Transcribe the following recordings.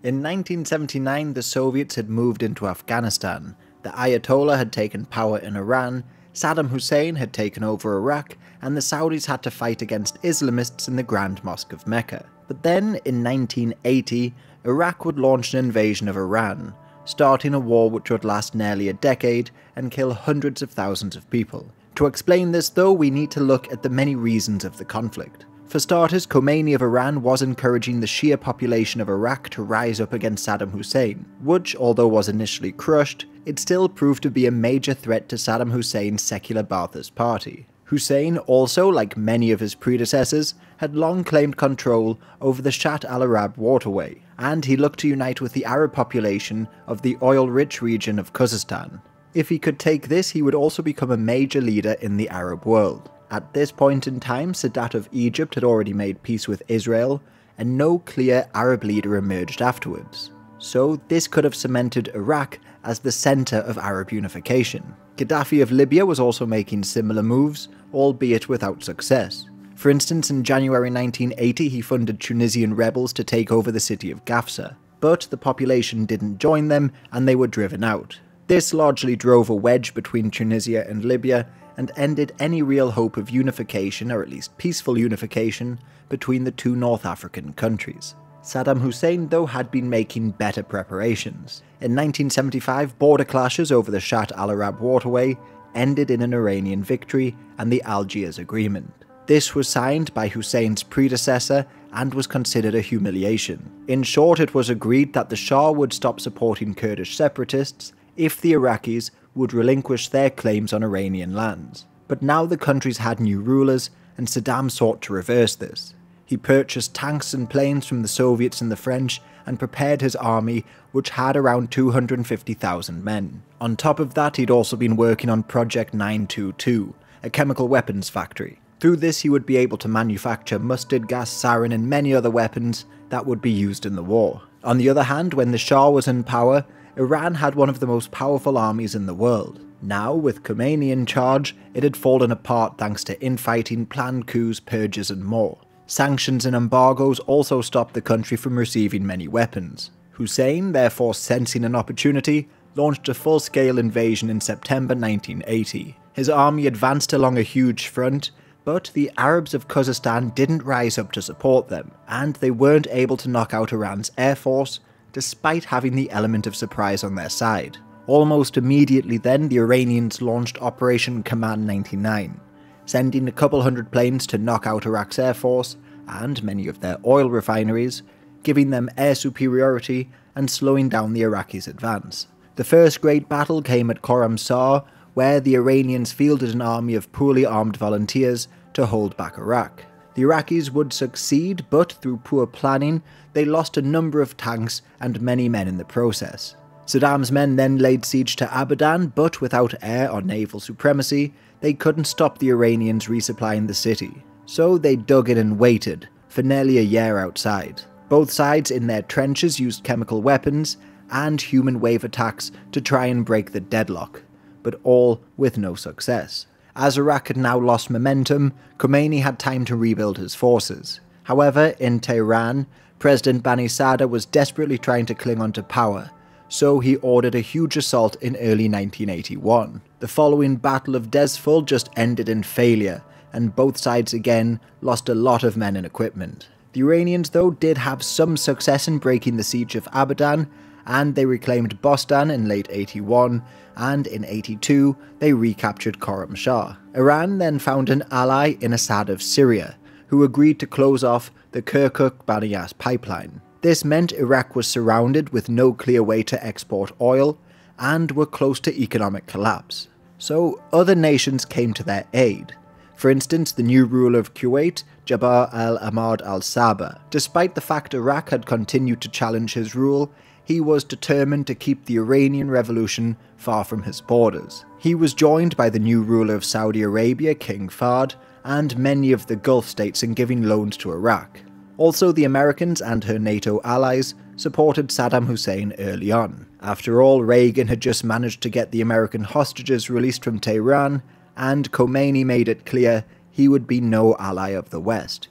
In 1979, the Soviets had moved into Afghanistan, the Ayatollah had taken power in Iran, Saddam Hussein had taken over Iraq, and the Saudis had to fight against Islamists in the Grand Mosque of Mecca. But then, in 1980, Iraq would launch an invasion of Iran, starting a war which would last nearly a decade and kill hundreds of thousands of people. To explain this though, we need to look at the many reasons of the conflict. For starters, Khomeini of Iran was encouraging the Shia population of Iraq to rise up against Saddam Hussein, which, although was initially crushed, it still proved to be a major threat to Saddam Hussein's secular Ba'athist party. Hussein also, like many of his predecessors, had long claimed control over the Shatt al-Arab waterway, and he looked to unite with the Arab population of the oil-rich region of Khuzestan. If he could take this, he would also become a major leader in the Arab world. At this point in time, Sadat of Egypt had already made peace with Israel, and no clear Arab leader emerged afterwards. So this could have cemented Iraq as the centre of Arab unification. Gaddafi of Libya was also making similar moves, albeit without success. For instance, in January 1980 he funded Tunisian rebels to take over the city of Gafsa, but the population didn't join them and they were driven out. This largely drove a wedge between Tunisia and Libya and ended any real hope of unification, or at least peaceful unification, between the two North African countries. Saddam Hussein, though, had been making better preparations. In 1975, border clashes over the Shatt al-Arab waterway ended in an Iranian victory and the Algiers Agreement. This was signed by Hussein's predecessor and was considered a humiliation. In short, it was agreed that the Shah would stop supporting Kurdish separatists if the Iraqis would relinquish their claims on Iranian lands. But now the countries had new rulers, and Saddam sought to reverse this. He purchased tanks and planes from the Soviets and the French and prepared his army, which had around 250,000 men. On top of that, he'd also been working on Project 922, a chemical weapons factory. Through this, he would be able to manufacture mustard gas, sarin, and many other weapons that would be used in the war. On the other hand, when the Shah was in power, Iran had one of the most powerful armies in the world. Now, with Khomeini in charge, it had fallen apart thanks to infighting, planned coups, purges, and more. Sanctions and embargoes also stopped the country from receiving many weapons. Hussein, therefore sensing an opportunity, launched a full-scale invasion in September 1980. His army advanced along a huge front, but the Arabs of Khuzestan didn't rise up to support them, and they weren't able to knock out Iran's air force, despite having the element of surprise on their side. Almost immediately then, the Iranians launched Operation Command 99, sending a couple hundred planes to knock out Iraq's air force and many of their oil refineries, giving them air superiority and slowing down the Iraqis' advance. The first great battle came at Khorramshahr, where the Iranians fielded an army of poorly armed volunteers to hold back Iraq. The Iraqis would succeed, but through poor planning, they lost a number of tanks and many men in the process. Saddam's men then laid siege to Abadan, but without air or naval supremacy, they couldn't stop the Iranians resupplying the city. So they dug in and waited, for nearly a year outside. Both sides in their trenches used chemical weapons and human wave attacks to try and break the deadlock, but all with no success. As Iraq had now lost momentum, Khomeini had time to rebuild his forces. However, in Tehran, President Bani Sadr was desperately trying to cling on to power, so he ordered a huge assault in early 1981. The following Battle of Desful just ended in failure, and both sides again lost a lot of men and equipment. The Iranians, though, did have some success in breaking the siege of Abadan, and they reclaimed Bostan in late 81, and in 82 they recaptured Khorramshahr. Iran then found an ally in Assad of Syria, who agreed to close off the Kirkuk-Banias pipeline. This meant Iraq was surrounded with no clear way to export oil, and were close to economic collapse. So other nations came to their aid. For instance, the new ruler of Kuwait, Jabbar al-Ahmad al-Sabah. Despite the fact Iraq had continued to challenge his rule, he was determined to keep the Iranian Revolution far from his borders. He was joined by the new ruler of Saudi Arabia, King Fahd, and many of the Gulf states in giving loans to Iraq. Also, the Americans and her NATO allies supported Saddam Hussein early on. After all, Reagan had just managed to get the American hostages released from Tehran, and Khomeini made it clear he would be no ally of the West.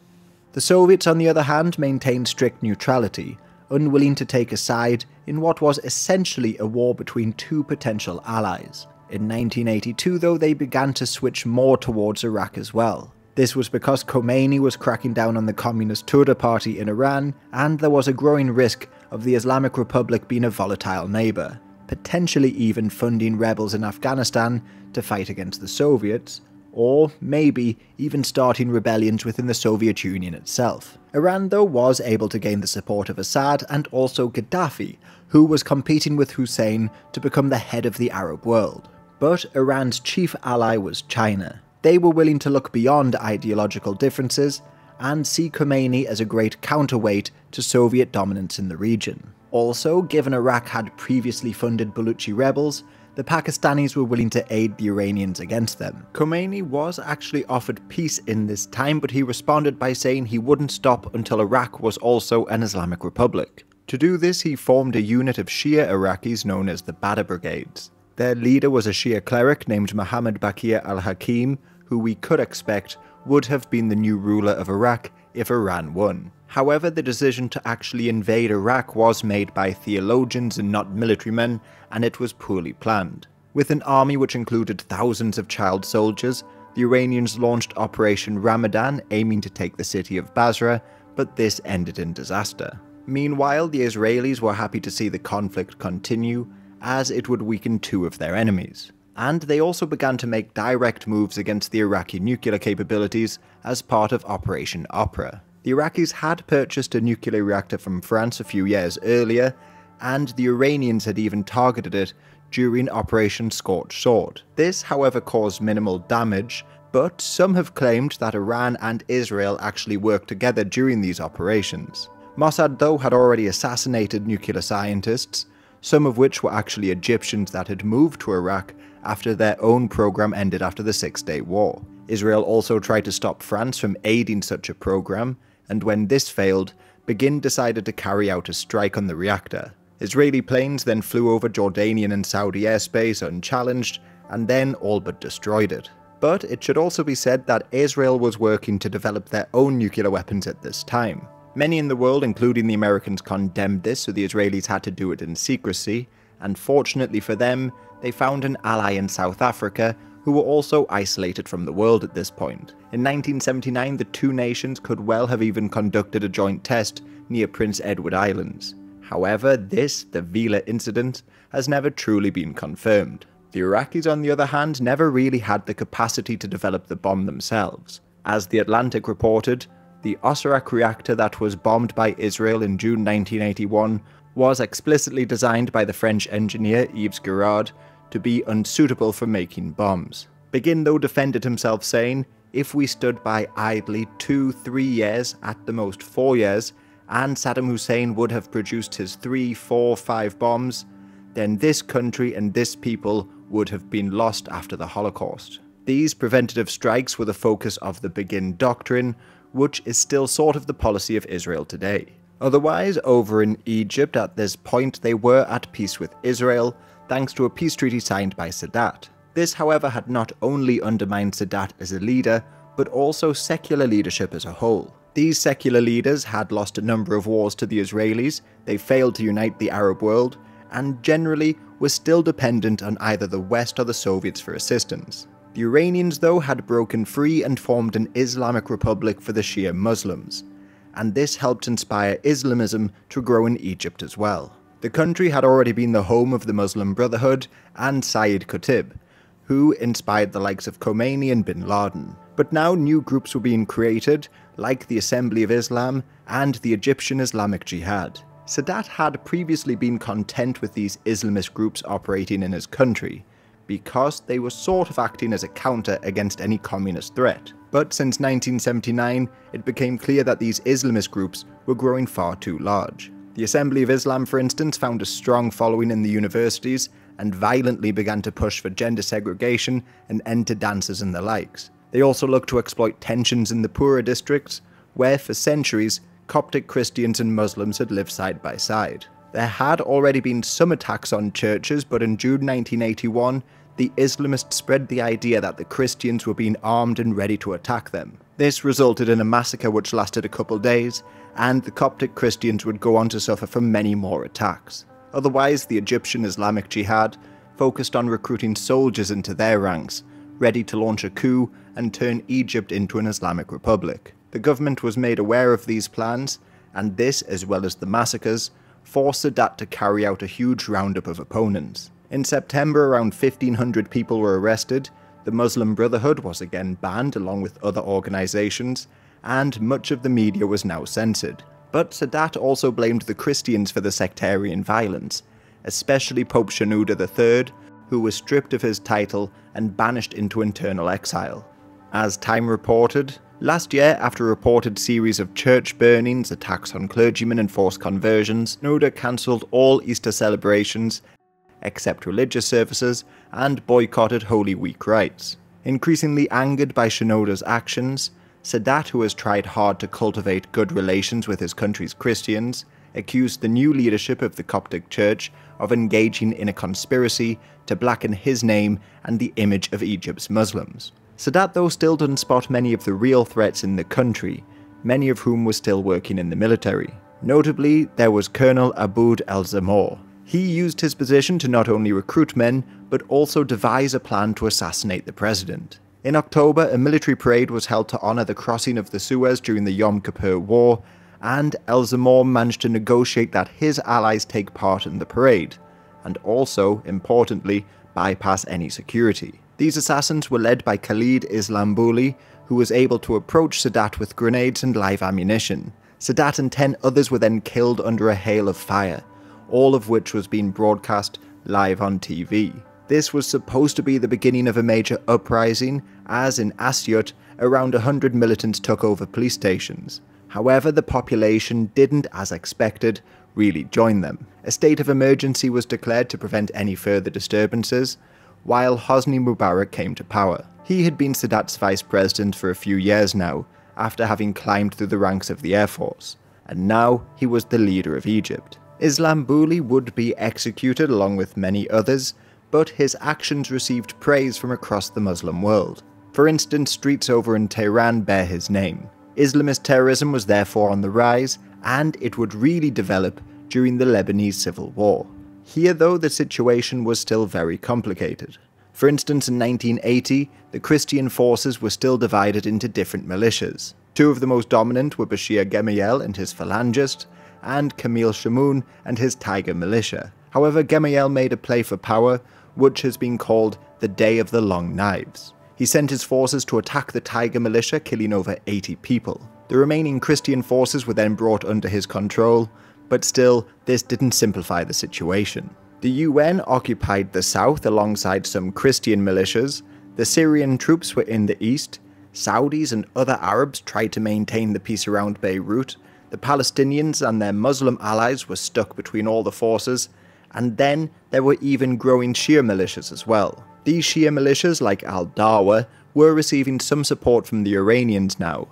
The Soviets, on the other hand, maintained strict neutrality, unwilling to take a side in what was essentially a war between two potential allies. In 1982 though, they began to switch more towards Iraq as well. This was because Khomeini was cracking down on the Communist Tudeh party in Iran, and there was a growing risk of the Islamic Republic being a volatile neighbour, potentially even funding rebels in Afghanistan to fight against the Soviets, or maybe even starting rebellions within the Soviet Union itself. Iran though was able to gain the support of Assad and also Gaddafi, who was competing with Hussein to become the head of the Arab world. But Iran's chief ally was China. They were willing to look beyond ideological differences and see Khomeini as a great counterweight to Soviet dominance in the region. Also, given Iraq had previously funded Baluchi rebels, the Pakistanis were willing to aid the Iranians against them. Khomeini was actually offered peace in this time, but he responded by saying he wouldn't stop until Iraq was also an Islamic Republic. To do this, he formed a unit of Shia Iraqis known as the Badr Brigades. Their leader was a Shia cleric named Muhammad Baqir al-Hakim, who we could expect would have been the new ruler of Iraq if Iran won. However, the decision to actually invade Iraq was made by theologians and not military men, and it was poorly planned. With an army which included thousands of child soldiers, the Iranians launched Operation Ramadan, aiming to take the city of Basra, but this ended in disaster. Meanwhile, the Israelis were happy to see the conflict continue, as it would weaken two of their enemies. And they also began to make direct moves against the Iraqi nuclear capabilities as part of Operation Opera. The Iraqis had purchased a nuclear reactor from France a few years earlier, and the Iranians had even targeted it during Operation Scorched Sword. This, however, caused minimal damage, but some have claimed that Iran and Israel actually worked together during these operations. Mossad, though, had already assassinated nuclear scientists, some of which were actually Egyptians that had moved to Iraq after their own program ended after the Six-Day War. Israel also tried to stop France from aiding such a program, and when this failed, Begin decided to carry out a strike on the reactor. Israeli planes then flew over Jordanian and Saudi airspace unchallenged, and then all but destroyed it. But it should also be said that Israel was working to develop their own nuclear weapons at this time. Many in the world, including the Americans, condemned this, so the Israelis had to do it in secrecy, and fortunately for them, they found an ally in South Africa, who were also isolated from the world at this point. In 1979, the two nations could well have even conducted a joint test near Prince Edward Islands. However, the Vila incident, has never truly been confirmed. The Iraqis, on the other hand, never really had the capacity to develop the bomb themselves. As The Atlantic reported, the Osirak reactor that was bombed by Israel in June 1981 was explicitly designed by the French engineer Yves Girard to be unsuitable for making bombs. Begin, though, defended himself, saying, "If we stood by idly 2-3 years, at the most 4 years, and Saddam Hussein would have produced his 3, 4, 5 bombs, then this country and this people would have been lost after the Holocaust." These preventative strikes were the focus of the Begin Doctrine, which is still sort of the policy of Israel today. Otherwise, over in Egypt at this point, they were at peace with Israel, thanks to a peace treaty signed by Sadat. This, however, had not only undermined Sadat as a leader, but also secular leadership as a whole. These secular leaders had lost a number of wars to the Israelis, they failed to unite the Arab world, and generally were still dependent on either the West or the Soviets for assistance. The Iranians, though, had broken free and formed an Islamic Republic for the Shia Muslims, and this helped inspire Islamism to grow in Egypt as well. The country had already been the home of the Muslim Brotherhood and Sayyid Qutb, who inspired the likes of Khomeini and bin Laden. But now new groups were being created, like the Assembly of Islam and the Egyptian Islamic Jihad. Sadat had previously been content with these Islamist groups operating in his country, because they were sort of acting as a counter against any communist threat. But since 1979, it became clear that these Islamist groups were growing far too large. The Assembly of Islam, for instance, found a strong following in the universities and violently began to push for gender segregation and end to dances and the likes. They also looked to exploit tensions in the poorer districts, where for centuries Coptic Christians and Muslims had lived side by side. There had already been some attacks on churches, but in June 1981, the Islamists spread the idea that the Christians were being armed and ready to attack them. This resulted in a massacre which lasted a couple days, and the Coptic Christians would go on to suffer from many more attacks. Otherwise, the Egyptian Islamic Jihad focused on recruiting soldiers into their ranks, ready to launch a coup and turn Egypt into an Islamic republic. The government was made aware of these plans, and this, as well as the massacres, forced Sadat to carry out a huge roundup of opponents. In September, around 1,500 people were arrested, the Muslim Brotherhood was again banned along with other organisations, and much of the media was now censored. But Sadat also blamed the Christians for the sectarian violence, especially Pope Shenouda III, who was stripped of his title and banished into internal exile. As Time reported, last year, after a reported series of church burnings, attacks on clergymen and forced conversions, Shenouda cancelled all Easter celebrations except religious services and boycotted Holy Week rites. Increasingly angered by Shenouda's actions, Sadat, who has tried hard to cultivate good relations with his country's Christians, accused the new leadership of the Coptic Church of engaging in a conspiracy to blacken his name and the image of Egypt's Muslims. Sadat, though, still didn't spot many of the real threats in the country, many of whom were still working in the military. Notably, there was Colonel Aboud el-Zamor. He used his position to not only recruit men, but also devise a plan to assassinate the president. In October, a military parade was held to honour the crossing of the Suez during the Yom Kippur War, and el-Zamor managed to negotiate that his allies take part in the parade, and also, importantly, bypass any security. These assassins were led by Khalid Islambouli, who was able to approach Sadat with grenades and live ammunition. Sadat and 10 others were then killed under a hail of fire, all of which was being broadcast live on TV. This was supposed to be the beginning of a major uprising, as in Asyut, around 100 militants took over police stations. However, the population didn't, as expected, really join them. A state of emergency was declared to prevent any further disturbances, while Hosni Mubarak came to power. He had been Sadat's vice president for a few years now, after having climbed through the ranks of the Air Force, and now he was the leader of Egypt. Islambouli would be executed along with many others, but his actions received praise from across the Muslim world. For instance, streets over in Tehran bear his name. Islamist terrorism was therefore on the rise, and it would really develop during the Lebanese civil war. Here, though, the situation was still very complicated. For instance, in 1980, the Christian forces were still divided into different militias. Two of the most dominant were Bashir Gemayel and his Phalangist, and Camille Chamoun and his Tiger militia. However, Gemayel made a play for power, which has been called the Day of the Long Knives. He sent his forces to attack the Tiger militia, killing over 80 people. The remaining Christian forces were then brought under his control, but still, this didn't simplify the situation. The UN occupied the south alongside some Christian militias, the Syrian troops were in the east, Saudis and other Arabs tried to maintain the peace around Beirut, the Palestinians and their Muslim allies were stuck between all the forces, and then there were even growing Shia militias as well. These Shia militias, like Al-Dawa, were receiving some support from the Iranians now,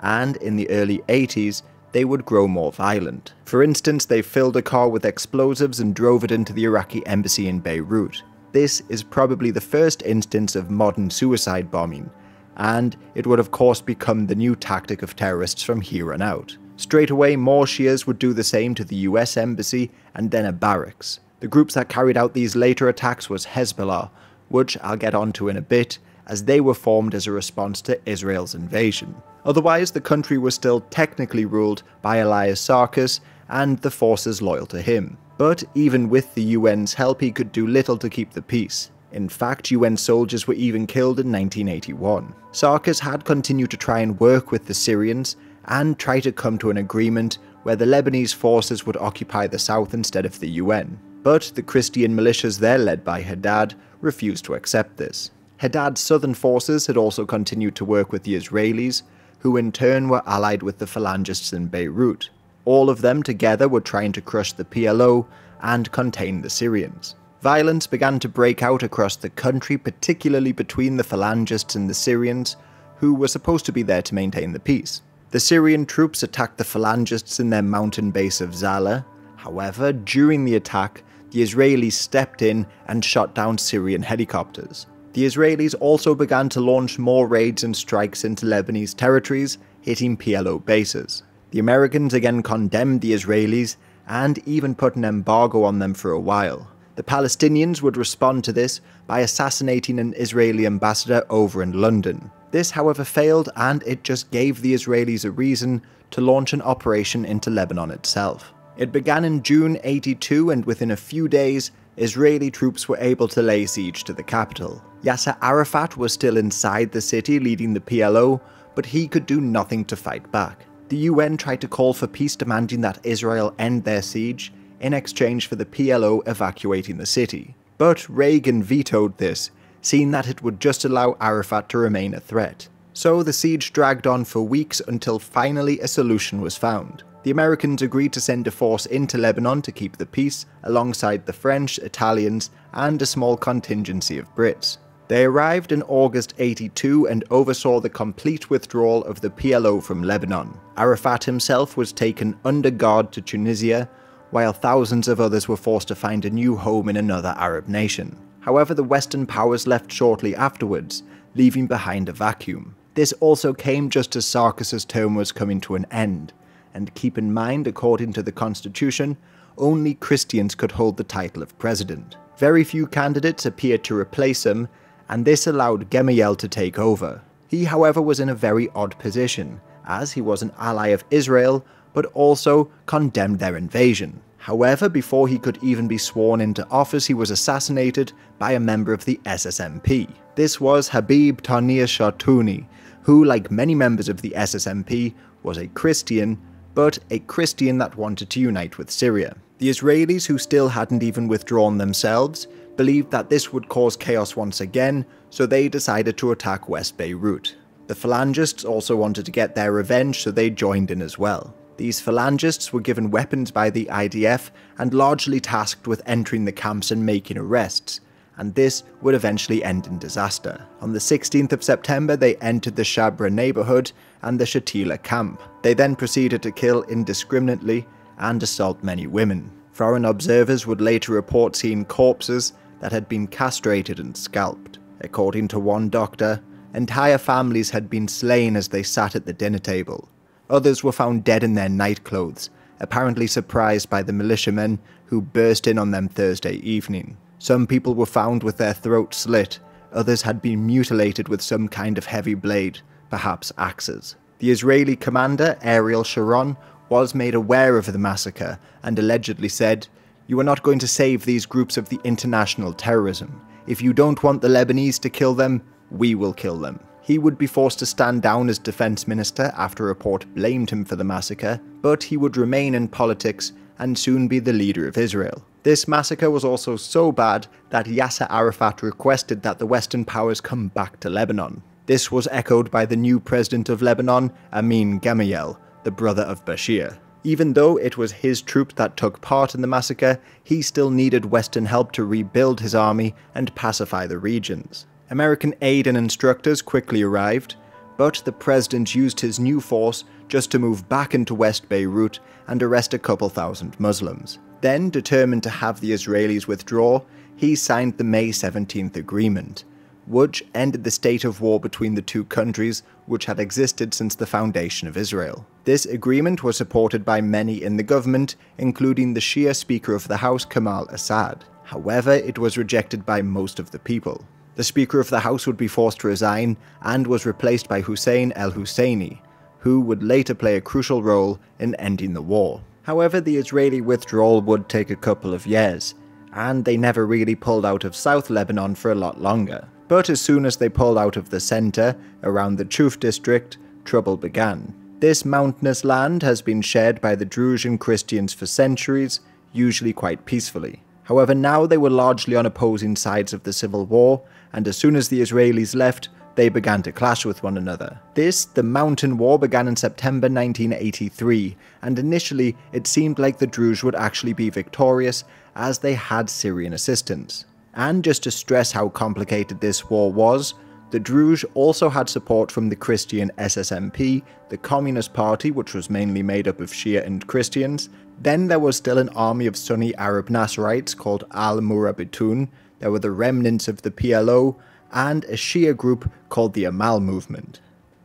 and in the early 80s, they would grow more violent. For instance, they filled a car with explosives and drove it into the Iraqi embassy in Beirut. This is probably the first instance of modern suicide bombing, and it would of course become the new tactic of terrorists from here on out. Straight away, more Shias would do the same to the US embassy and then a barracks. The groups that carried out these later attacks was Hezbollah, which I'll get onto in a bit, as they were formed as a response to Israel's invasion. Otherwise, the country was still technically ruled by Elias Sarkis and the forces loyal to him. But even with the UN's help, he could do little to keep the peace. In fact, UN soldiers were even killed in 1981. Sarkis had continued to try and work with the Syrians and try to come to an agreement where the Lebanese forces would occupy the south instead of the UN. But the Christian militias there, led by Haddad, refused to accept this. Haddad's southern forces had also continued to work with the Israelis, who in turn were allied with the Phalangists in Beirut. All of them together were trying to crush the PLO and contain the Syrians. Violence began to break out across the country, particularly between the Phalangists and the Syrians, who were supposed to be there to maintain the peace. The Syrian troops attacked the Phalangists in their mountain base of Zala. However, during the attack, the Israelis stepped in and shot down Syrian helicopters. The Israelis also began to launch more raids and strikes into Lebanese territories, hitting PLO bases. The Americans again condemned the Israelis and even put an embargo on them for a while. The Palestinians would respond to this by assassinating an Israeli ambassador over in London. This, however, failed, and it just gave the Israelis a reason to launch an operation into Lebanon itself. It began in June '82, and within a few days, Israeli troops were able to lay siege to the capital. Yasser Arafat was still inside the city leading the PLO, but he could do nothing to fight back. The UN tried to call for peace, demanding that Israel end their siege in exchange for the PLO evacuating the city. But Reagan vetoed this, seeing that it would just allow Arafat to remain a threat. So the siege dragged on for weeks until finally a solution was found. The Americans agreed to send a force into Lebanon to keep the peace, alongside the French, Italians, and a small contingency of Brits. They arrived in August '82 and oversaw the complete withdrawal of the PLO from Lebanon. Arafat himself was taken under guard to Tunisia, while thousands of others were forced to find a new home in another Arab nation. However, the Western powers left shortly afterwards, leaving behind a vacuum. This also came just as Sarkis's term was coming to an end. And keep in mind, according to the constitution, only Christians could hold the title of president. Very few candidates appeared to replace him, and this allowed Gemayel to take over. He, however, was in a very odd position, as he was an ally of Israel, but also condemned their invasion. However, before he could even be sworn into office, he was assassinated by a member of the SSMP. This was Habib Tarnia Shartouni, who, like many members of the SSMP, was a Christian, but a Christian that wanted to unite with Syria. The Israelis, who still hadn't even withdrawn themselves, believed that this would cause chaos once again, so they decided to attack West Beirut. The Phalangists also wanted to get their revenge, so they joined in as well. These Phalangists were given weapons by the IDF and largely tasked with entering the camps and making arrests, and this would eventually end in disaster. On the 16th of September, they entered the Shabra neighborhood and the Shatila camp. They then proceeded to kill indiscriminately and assault many women. Foreign observers would later report seeing corpses that had been castrated and scalped. According to one doctor, entire families had been slain as they sat at the dinner table. Others were found dead in their nightclothes, apparently surprised by the militiamen who burst in on them Thursday evening. Some people were found with their throats slit, others had been mutilated with some kind of heavy blade, perhaps axes. The Israeli commander, Ariel Sharon, was made aware of the massacre and allegedly said, "You are not going to save these groups of the international terrorism. If you don't want the Lebanese to kill them, we will kill them." He would be forced to stand down as defense minister after a report blamed him for the massacre, but he would remain in politics and soon be the leader of Israel. This massacre was also so bad that Yasser Arafat requested that the Western powers come back to Lebanon. This was echoed by the new president of Lebanon, Amin Gemayel, the brother of Bashir. Even though it was his troops that took part in the massacre, he still needed Western help to rebuild his army and pacify the regions. American aid and instructors quickly arrived, but the president used his new force just to move back into West Beirut and arrest a couple thousand Muslims. Then, determined to have the Israelis withdraw, he signed the May 17th agreement, which ended the state of war between the two countries which had existed since the foundation of Israel. This agreement was supported by many in the government, including the Shia Speaker of the House Kamal Assad. However, it was rejected by most of the people. The Speaker of the House would be forced to resign and was replaced by Hussein el-Husseini, who would later play a crucial role in ending the war. However, the Israeli withdrawal would take a couple of years, and they never really pulled out of South Lebanon for a lot longer. But as soon as they pulled out of the center, around the Chuf district, trouble began. This mountainous land has been shared by the Druze and Christians for centuries, usually quite peacefully. However, now they were largely on opposing sides of the civil war, and as soon as the Israelis left, they began to clash with one another. The Mountain War, began in September 1983, and initially it seemed like the Druze would actually be victorious, as they had Syrian assistance. And just to stress how complicated this war was, The Druze also had support from the Christian SSMP, the Communist Party, which was mainly made up of Shia and Christians. Then there was still an army of Sunni Arab Nasrites called Al-Murabitun, there were the remnants of the PLO, and a Shia group called the Amal movement.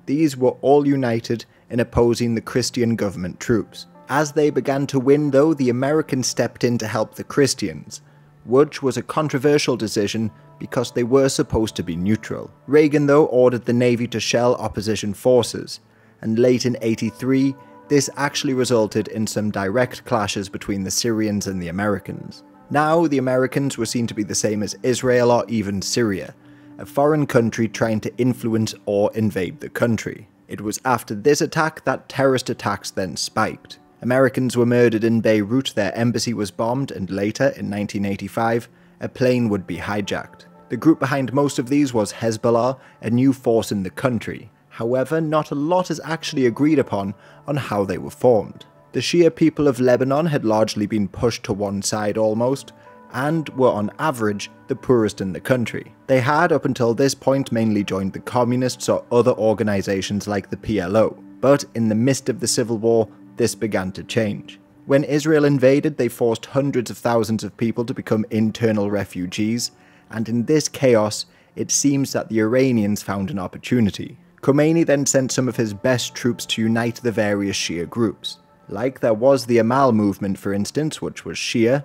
These were all united in opposing the Christian government troops. As they began to win though, the Americans stepped in to help the Christians, which was a controversial decision because they were supposed to be neutral. Reagan though ordered the Navy to shell opposition forces, and late in '83, this actually resulted in some direct clashes between the Syrians and the Americans. Now, the Americans were seen to be the same as Israel or even Syria, a foreign country trying to influence or invade the country. It was after this attack that terrorist attacks then spiked. Americans were murdered in Beirut, their embassy was bombed, and later, in 1985, a plane would be hijacked. The group behind most of these was Hezbollah, a new force in the country. However, not a lot is actually agreed upon on how they were formed. The Shia people of Lebanon had largely been pushed to one side almost, and were on average the poorest in the country. They had up until this point mainly joined the communists or other organisations like the PLO, but in the midst of the civil war, this began to change. When Israel invaded, they forced hundreds of thousands of people to become internal refugees, and in this chaos, it seems that the Iranians found an opportunity. Khomeini then sent some of his best troops to unite the various Shia groups. Like there was the Amal movement, for instance, which was Shia,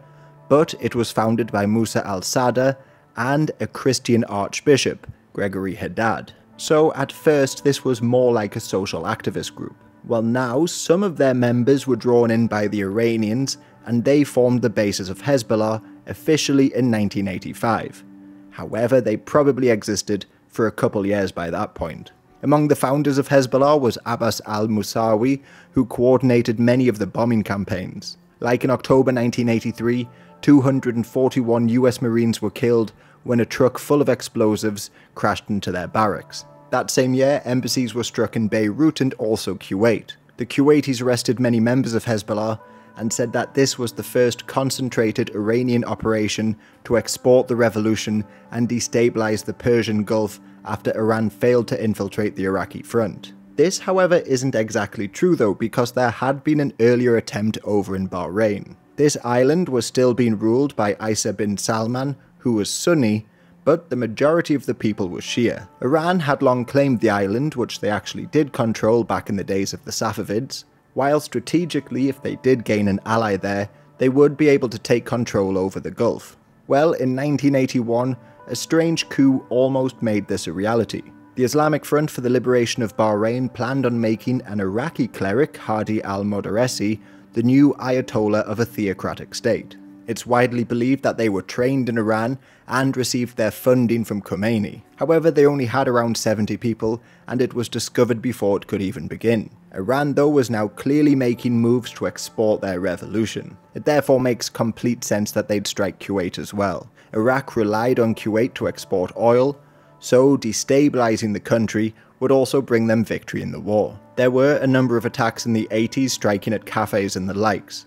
but it was founded by Musa al-Sadr and a Christian archbishop, Gregory Haddad. So at first this was more like a social activist group. Well, now some of their members were drawn in by the Iranians, and they formed the basis of Hezbollah officially in 1985. However, they probably existed for a couple years by that point. Among the founders of Hezbollah was Abbas al-Musawi, who coordinated many of the bombing campaigns. Like in October 1983, 241 US Marines were killed when a truck full of explosives crashed into their barracks. That same year, embassies were struck in Beirut and also Kuwait. The Kuwaitis arrested many members of Hezbollah and said that this was the first concentrated Iranian operation to export the revolution and destabilize the Persian Gulf after Iran failed to infiltrate the Iraqi front. This, however, isn't exactly true though, because there had been an earlier attempt over in Bahrain. This island was still being ruled by Isa bin Salman, who was Sunni, but the majority of the people was Shia. Iran had long claimed the island, which they actually did control back in the days of the Safavids, while strategically, if they did gain an ally there, they would be able to take control over the Gulf. Well, in 1981, a strange coup almost made this a reality. The Islamic Front for the Liberation of Bahrain planned on making an Iraqi cleric, Hadi al-Modarresi, the new Ayatollah of a theocratic state. It's widely believed that they were trained in Iran and received their funding from Khomeini. However, they only had around 70 people, and it was discovered before it could even begin. Iran, though, was now clearly making moves to export their revolution. It therefore makes complete sense that they'd strike Kuwait as well. Iraq relied on Kuwait to export oil, so destabilizing the country would also bring them victory in the war. There were a number of attacks in the 80s striking at cafes and the likes.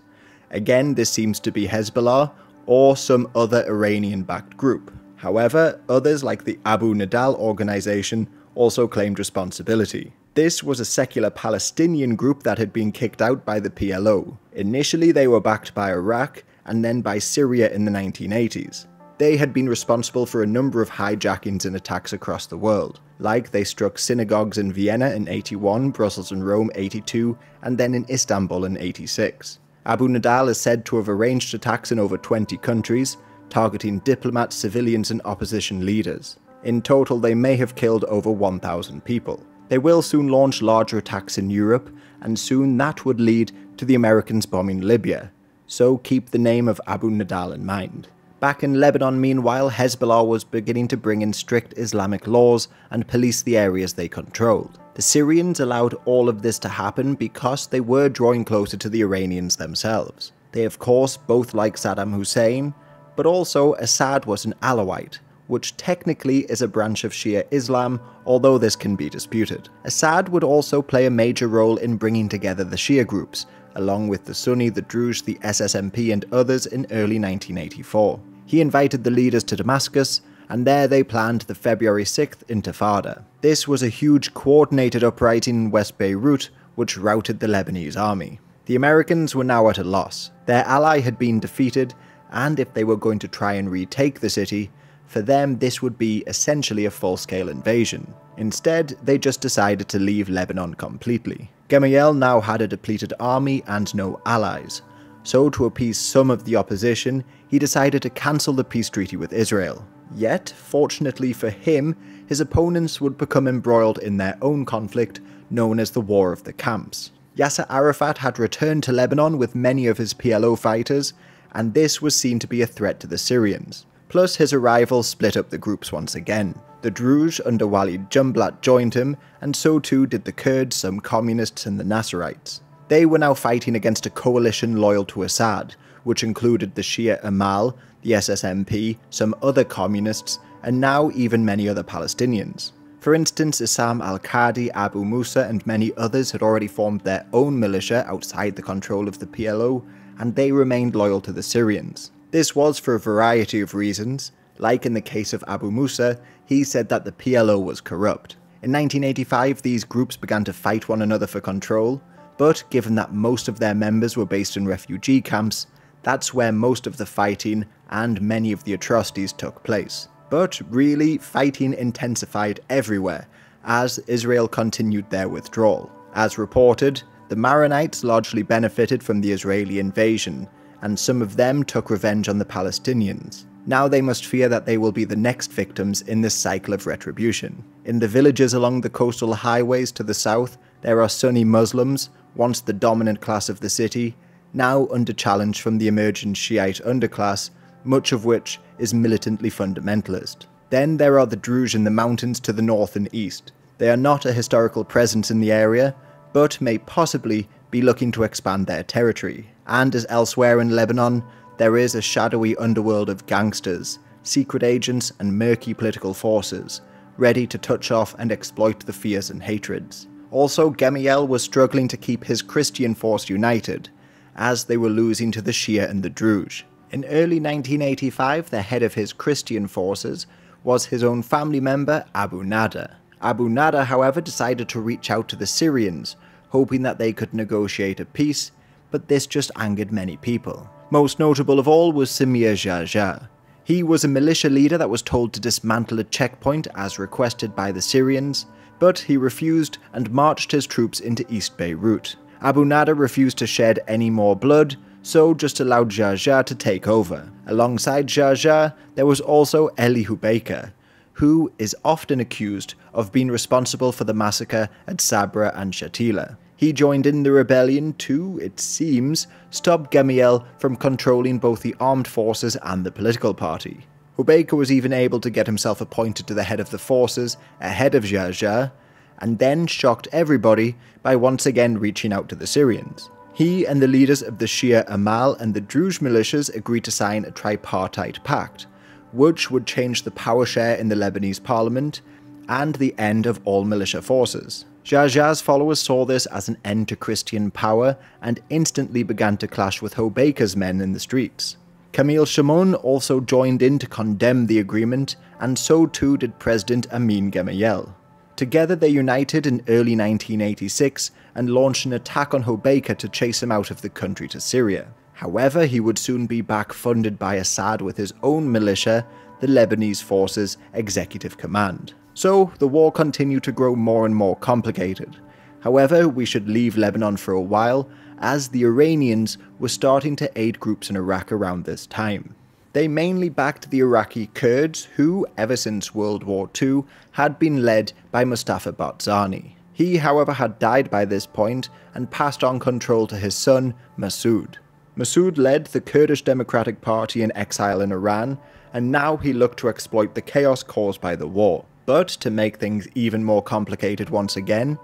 Again, this seems to be Hezbollah or some other Iranian-backed group. However, others like the Abu Nidal organization also claimed responsibility. This was a secular Palestinian group that had been kicked out by the PLO. Initially, they were backed by Iraq and then by Syria in the 1980s. They had been responsible for a number of hijackings and attacks across the world. Like they struck synagogues in Vienna in 81, Brussels and Rome 82, and then in Istanbul in 86. Abu Nidal is said to have arranged attacks in over 20 countries, targeting diplomats, civilians and opposition leaders. In total, they may have killed over 1,000 people. They will soon launch larger attacks in Europe, and soon that would lead to the Americans bombing Libya, so keep the name of Abu Nidal in mind. Back in Lebanon, meanwhile, Hezbollah was beginning to bring in strict Islamic laws and police the areas they controlled. The Syrians allowed all of this to happen because they were drawing closer to the Iranians themselves. They of course both like Saddam Hussein, but also Assad was an Alawite, which technically is a branch of Shia Islam, although this can be disputed. Assad would also play a major role in bringing together the Shia groups, along with the Sunni, the Druze, the SSMP and others in early 1984. He invited the leaders to Damascus, and there they planned the February 6th Intifada. This was a huge coordinated uprising in West Beirut which routed the Lebanese army. The Americans were now at a loss. Their ally had been defeated, and if they were going to try and retake the city, for them this would be essentially a full-scale invasion. Instead, they just decided to leave Lebanon completely. Gemayel now had a depleted army and no allies, so to appease some of the opposition, he decided to cancel the peace treaty with Israel. Yet, fortunately for him, his opponents would become embroiled in their own conflict, known as the War of the Camps. Yasser Arafat had returned to Lebanon with many of his PLO fighters, and this was seen to be a threat to the Syrians. Plus, his arrival split up the groups once again. The Druze under Walid Jumblat joined him, and so too did the Kurds, some communists, and the Naserites. They were now fighting against a coalition loyal to Assad, which included the Shia Amal, the SSMP, some other communists, and now even many other Palestinians. For instance, Issam al-Qadi, Abu Musa, and many others had already formed their own militia outside the control of the PLO, and they remained loyal to the Syrians. This was for a variety of reasons. Like in the case of Abu Musa, he said that the PLO was corrupt. In 1985, these groups began to fight one another for control, but given that most of their members were based in refugee camps, that's where most of the fighting and many of the atrocities took place. But really, fighting intensified everywhere as Israel continued their withdrawal. As reported, the Maronites largely benefited from the Israeli invasion, and some of them took revenge on the Palestinians. Now they must fear that they will be the next victims in this cycle of retribution. In the villages along the coastal highways to the south, there are Sunni Muslims, once the dominant class of the city, now under challenge from the emerging Shiite underclass, much of which is militantly fundamentalist. Then there are the Druze in the mountains to the north and east. They are not a historical presence in the area, but may possibly be looking to expand their territory. And as elsewhere in Lebanon, there is a shadowy underworld of gangsters, secret agents, and murky political forces, ready to touch off and exploit the fears and hatreds. Also, Gemayel was struggling to keep his Christian force united, as they were losing to the Shia and the Druze. In early 1985, the head of his Christian forces was his own family member, Abu Nada. Abu Nada, however, decided to reach out to the Syrians, hoping that they could negotiate a peace, but this just angered many people. Most notable of all was Samir Jarjar. He was a militia leader that was told to dismantle a checkpoint as requested by the Syrians, but he refused and marched his troops into East Beirut. Abu Nada refused to shed any more blood, so just allowed Jarjar to take over. Alongside Jarjar, there was also Eli Hubeika, who is often accused of being responsible for the massacre at Sabra and Shatila. He joined in the rebellion to, it seems, stop Gemayel from controlling both the armed forces and the political party. Hubeika was even able to get himself appointed to the head of the forces ahead of Jarjar, and then shocked everybody by once again reaching out to the Syrians. He and the leaders of the Shia Amal and the Druze militias agreed to sign a tripartite pact, which would change the power share in the Lebanese parliament and the end of all militia forces. Jarjar's followers saw this as an end to Christian power and instantly began to clash with Hubeika's men in the streets. Camille Chamoun also joined in to condemn the agreement, and so too did President Amin Gemayel. Together they united in early 1986 and launched an attack on Hubeika to chase him out of the country to Syria. However, he would soon be back funded by Assad with his own militia, the Lebanese Forces Executive Command. So the war continued to grow more and more complicated. However, we should leave Lebanon for a while, as the Iranians were starting to aid groups in Iraq around this time. They mainly backed the Iraqi Kurds, who, ever since World War II, had been led by Mustafa Barzani. He, however, had died by this point and passed on control to his son, Massoud. Massoud led the Kurdish Democratic Party in exile in Iran, and now he looked to exploit the chaos caused by the war. But to make things even more complicated once again,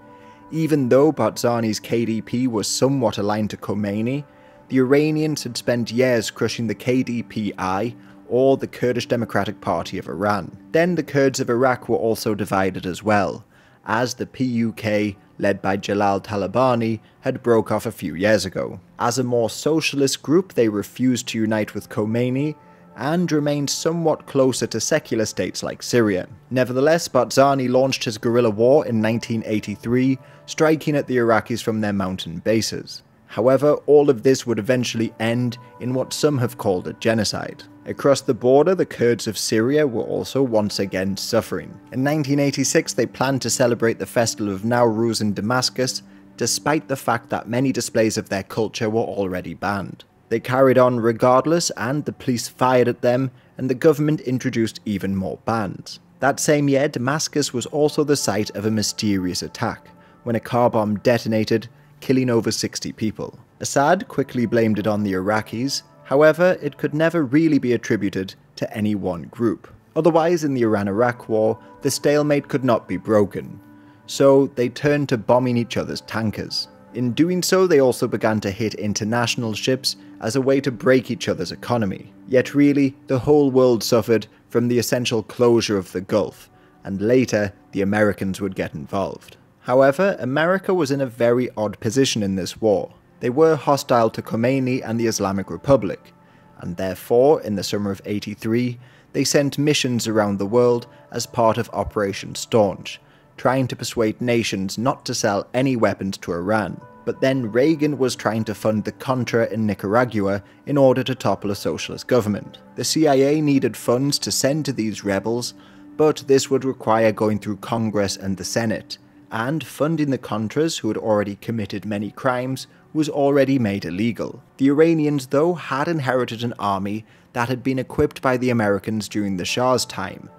even though Barzani's KDP was somewhat aligned to Khomeini, the Iranians had spent years crushing the KDPI, or the Kurdish Democratic Party of Iran. Then the Kurds of Iraq were also divided as well, as the PUK, led by Jalal Talabani, had broke off a few years ago. As a more socialist group, they refused to unite with Khomeini, and remained somewhat closer to secular states like Syria. Nevertheless, Barzani launched his guerrilla war in 1983, striking at the Iraqis from their mountain bases. However, all of this would eventually end in what some have called a genocide. Across the border, the Kurds of Syria were also once again suffering. In 1986, they planned to celebrate the festival of Nowruz in Damascus, despite the fact that many displays of their culture were already banned. They carried on regardless, and the police fired at them, and the government introduced even more bans. That same year, Damascus was also the site of a mysterious attack, when a car bomb detonated, killing over 60 people. Assad quickly blamed it on the Iraqis, however, it could never really be attributed to any one group. Otherwise, in the Iran-Iraq War, the stalemate could not be broken, so they turned to bombing each other's tankers. In doing so, they also began to hit international ships as a way to break each other's economy. Yet really, the whole world suffered from the essential closure of the Gulf, and later, the Americans would get involved. However, America was in a very odd position in this war. They were hostile to Khomeini and the Islamic Republic, and therefore, in the summer of '83, they sent missions around the world as part of Operation Staunch, trying to persuade nations not to sell any weapons to Iran. But then Reagan was trying to fund the Contra in Nicaragua in order to topple a socialist government. The CIA needed funds to send to these rebels, but this would require going through Congress and the Senate, and funding the Contras, who had already committed many crimes, was already made illegal. The Iranians, though, had inherited an army that had been equipped by the Americans during the Shah's time,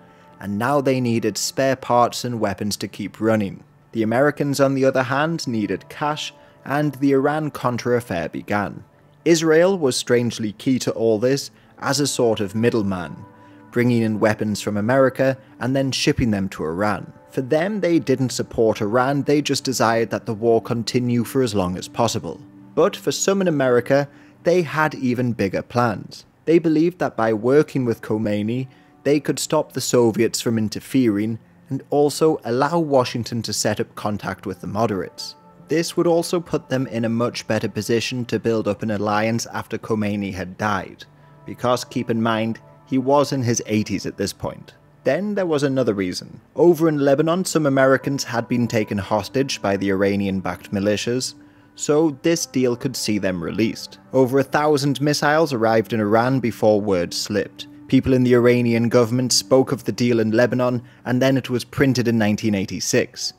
and now they needed spare parts and weapons to keep running. The Americans, on the other hand, needed cash, and the Iran-Contra affair began. Israel was strangely key to all this as a sort of middleman, bringing in weapons from America and then shipping them to Iran. For them, they didn't support Iran, they just desired that the war continue for as long as possible. But for some in America, they had even bigger plans. They believed that by working with Khomeini, they could stop the Soviets from interfering and also allow Washington to set up contact with the moderates. This would also put them in a much better position to build up an alliance after Khomeini had died, because keep in mind, he was in his 80s at this point. Then there was another reason. Over in Lebanon, some Americans had been taken hostage by the Iranian-backed militias, so this deal could see them released. Over 1,000 missiles arrived in Iran before word slipped. People in the Iranian government spoke of the deal in Lebanon, and then it was printed in 1986,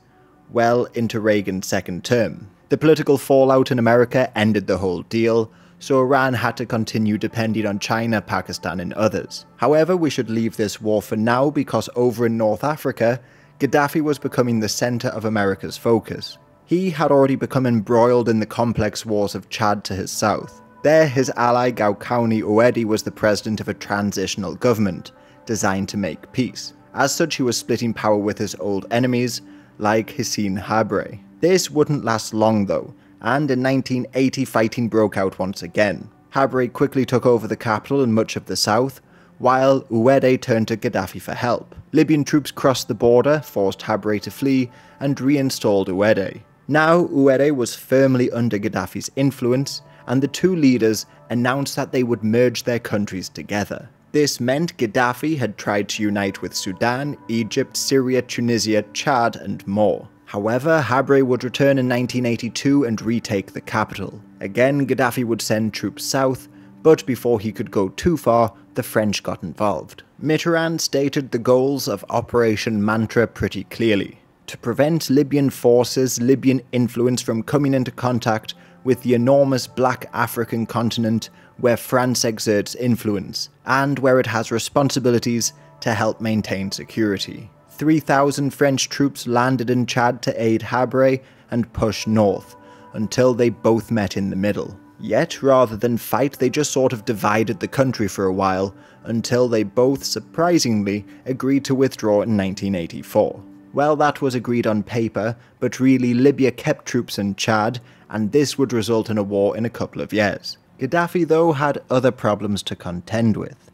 well into Reagan's second term. The political fallout in America ended the whole deal, so Iran had to continue depending on China, Pakistan and others. However, we should leave this war for now because over in North Africa, Gaddafi was becoming the centre of America's focus. He had already become embroiled in the complex wars of Chad to his south. There, his ally Gaukauni Ouedi was the president of a transitional government, designed to make peace. As such, he was splitting power with his old enemies, like Hissène Habré. This wouldn't last long though, and in 1980 fighting broke out once again. Habré quickly took over the capital and much of the south, while Ouedi turned to Gaddafi for help. Libyan troops crossed the border, forced Habré to flee, and reinstalled Ouedi. Now, Ouedi was firmly under Gaddafi's influence, and the two leaders announced that they would merge their countries together. This meant Gaddafi had tried to unite with Sudan, Egypt, Syria, Tunisia, Chad, and more. However, Habré would return in 1982 and retake the capital. Again, Gaddafi would send troops south, but before he could go too far, the French got involved. Mitterrand stated the goals of Operation Mantra pretty clearly: to prevent Libyan forces, Libyan influence from coming into contact with the enormous black African continent where France exerts influence, and where it has responsibilities to help maintain security. 3,000 French troops landed in Chad to aid Habré and push north, until they both met in the middle. Yet, rather than fight, they just sort of divided the country for a while, until they both, surprisingly, agreed to withdraw in 1984. Well, that was agreed on paper, but really Libya kept troops in Chad, and this would result in a war in a couple of years. Gaddafi, though, had other problems to contend with,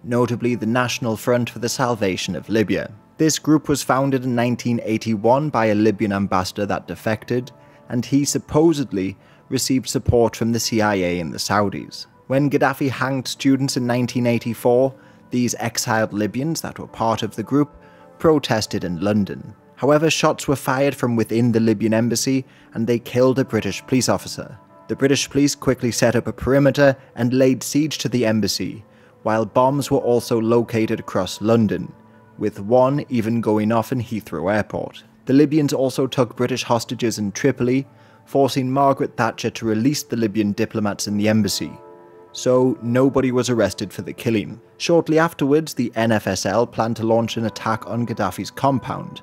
notably the National Front for the Salvation of Libya. This group was founded in 1981 by a Libyan ambassador that defected, and he supposedly received support from the CIA and the Saudis. When Gaddafi hanged students in 1984, these exiled Libyans that were part of the group protested in London. However, shots were fired from within the Libyan embassy and they killed a British police officer. The British police quickly set up a perimeter and laid siege to the embassy, while bombs were also located across London, with one even going off in Heathrow Airport. The Libyans also took British hostages in Tripoli, forcing Margaret Thatcher to release the Libyan diplomats in the embassy. So nobody was arrested for the killing. Shortly afterwards, the NFSL planned to launch an attack on Gaddafi's compound,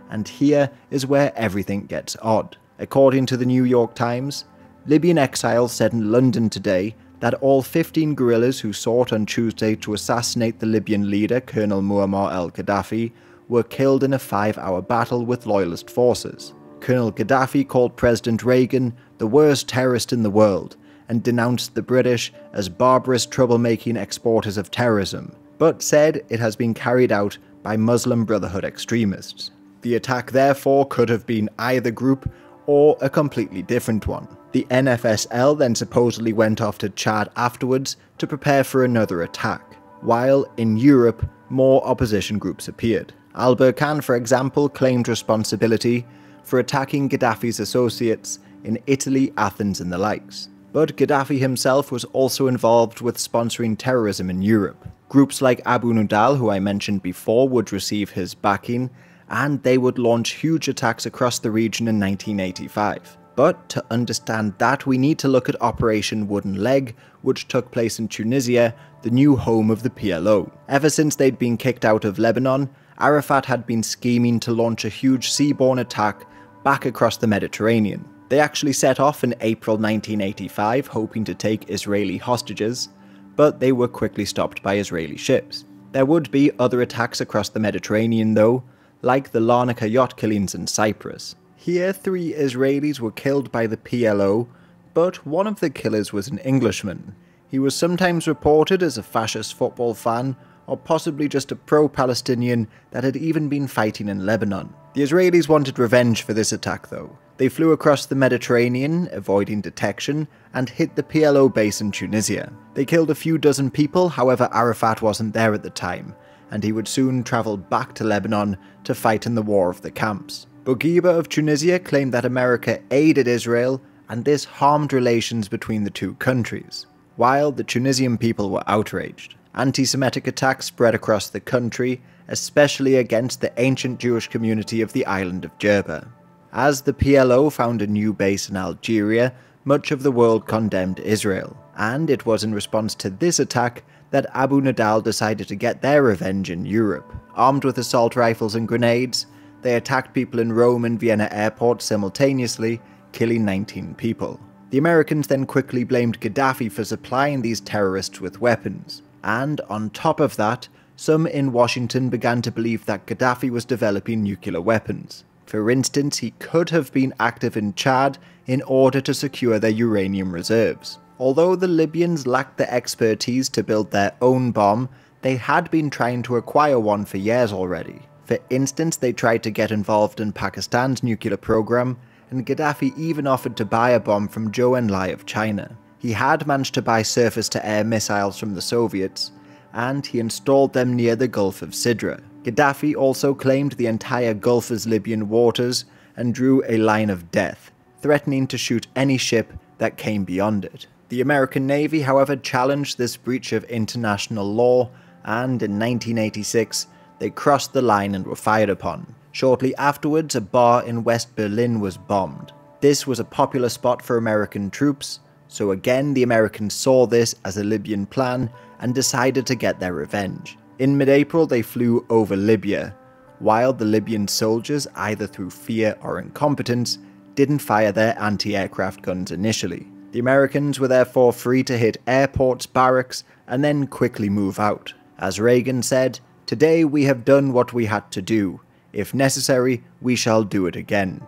and here is where everything gets odd. According to the New York Times, Libyan exiles said in London today that all 15 guerrillas who sought on Tuesday to assassinate the Libyan leader Colonel Muammar al-Gaddafi were killed in a 5-hour battle with loyalist forces. Colonel Gaddafi called President Reagan the worst terrorist in the world and denounced the British as barbarous troublemaking exporters of terrorism, but said it has been carried out by Muslim Brotherhood extremists. The attack therefore could have been either group or a completely different one. The NFSL then supposedly went off to Chad afterwards to prepare for another attack, while in Europe more opposition groups appeared. Al-Burhan, for example, claimed responsibility for attacking Gaddafi's associates in Italy, Athens and the likes. But Gaddafi himself was also involved with sponsoring terrorism in Europe. Groups like Abu Nudal, who I mentioned before, would receive his backing, and they would launch huge attacks across the region in 1985. But to understand that, we need to look at Operation Wooden Leg, which took place in Tunisia, the new home of the PLO. Ever since they'd been kicked out of Lebanon, Arafat had been scheming to launch a huge seaborne attack back across the Mediterranean. They actually set off in April 1985, hoping to take Israeli hostages, but they were quickly stopped by Israeli ships. There would be other attacks across the Mediterranean though, like the Larnaca yacht killings in Cyprus. Here, 3 Israelis were killed by the PLO, but one of the killers was an Englishman. He was sometimes reported as a fascist football fan, or possibly just a pro-Palestinian that had even been fighting in Lebanon. The Israelis wanted revenge for this attack though. They flew across the Mediterranean, avoiding detection, and hit the PLO base in Tunisia. They killed a few dozen people, however Arafat wasn't there at the time, and he would soon travel back to Lebanon to fight in the War of the Camps. Bourguiba of Tunisia claimed that America aided Israel, and this harmed relations between the two countries, while the Tunisian people were outraged. Anti-Semitic attacks spread across the country, especially against the ancient Jewish community of the island of Jerba. As the PLO found a new base in Algeria, much of the world condemned Israel, and it was in response to this attack that Abu Nudal decided to get their revenge in Europe. Armed with assault rifles and grenades, they attacked people in Rome and Vienna airports simultaneously, killing 19 people. The Americans then quickly blamed Gaddafi for supplying these terrorists with weapons, and on top of that, some in Washington began to believe that Gaddafi was developing nuclear weapons. For instance, he could have been active in Chad in order to secure their uranium reserves. Although the Libyans lacked the expertise to build their own bomb, they had been trying to acquire one for years already. For instance, they tried to get involved in Pakistan's nuclear program, and Gaddafi even offered to buy a bomb from Zhou Enlai of China. He had managed to buy surface-to-air missiles from the Soviets, and he installed them near the Gulf of Sidra. Gaddafi also claimed the entire Gulf as Libyan waters and drew a line of death, threatening to shoot any ship that came beyond it. The American Navy, however, challenged this breach of international law, and in 1986, they crossed the line and were fired upon. Shortly afterwards, a bar in West Berlin was bombed. This was a popular spot for American troops, so again the Americans saw this as a Libyan plan and decided to get their revenge. In mid-April, they flew over Libya, while the Libyan soldiers, either through fear or incompetence, didn't fire their anti-aircraft guns initially. The Americans were therefore free to hit airports, barracks, and then quickly move out. As Reagan said, "Today we have done what we had to do. If necessary, we shall do it again."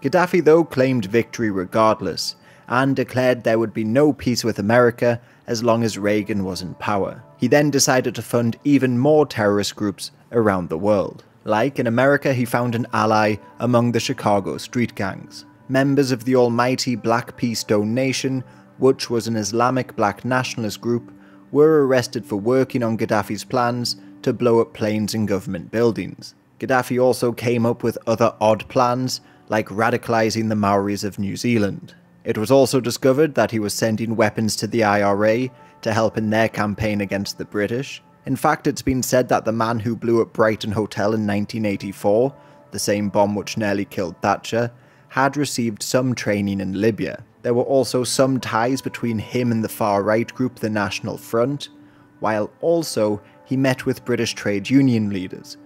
Gaddafi though claimed victory regardless, and declared there would be no peace with America as long as Reagan was in power. He then decided to fund even more terrorist groups around the world. Like in America, he found an ally among the Chicago street gangs. Members of the almighty Black Pea Stone Nation which was an Islamic black nationalist group, were arrested for working on Gaddafi's plans to blow up planes and government buildings. Gaddafi also came up with other odd plans, like radicalizing the Maoris of New Zealand. It was also discovered that he was sending weapons to the IRA to help in their campaign against the British. In fact, it's been said that the man who blew up Brighton Hotel in 1984, the same bomb which nearly killed Thatcher, had received some training in Libya. There were also some ties between him and the far-right group the National Front, while also he met with British trade union leaders,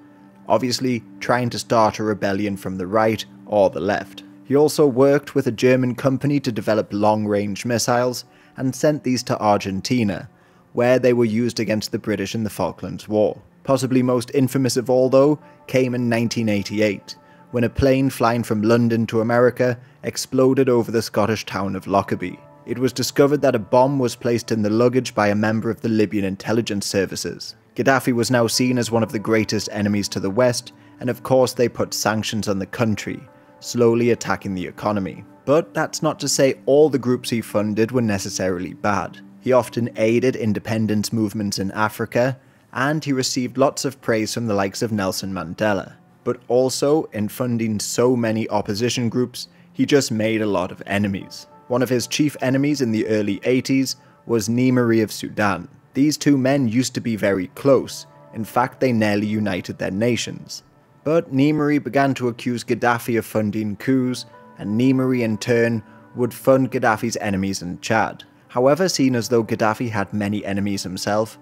obviously trying to start a rebellion from the right or the left. He also worked with a German company to develop long-range missiles and sent these to Argentina, where they were used against the British in the Falklands War. Possibly most infamous of all, though, came in 1988, when a plane flying from London to America exploded over the Scottish town of Lockerbie. It was discovered that a bomb was placed in the luggage by a member of the Libyan intelligence services. Gaddafi was now seen as one of the greatest enemies to the West, and of course they put sanctions on the country, slowly attacking the economy. But that's not to say all the groups he funded were necessarily bad. He often aided independence movements in Africa, and he received lots of praise from the likes of Nelson Mandela. But also, in funding so many opposition groups, he just made a lot of enemies. One of his chief enemies in the early 80s was Nimri of Sudan. These two men used to be very close. In fact, they nearly united their nations. But Nimri began to accuse Gaddafi of funding coups, and Nimri in turn would fund Gaddafi's enemies in Chad. However, seeing as though Gaddafi had many enemies himself,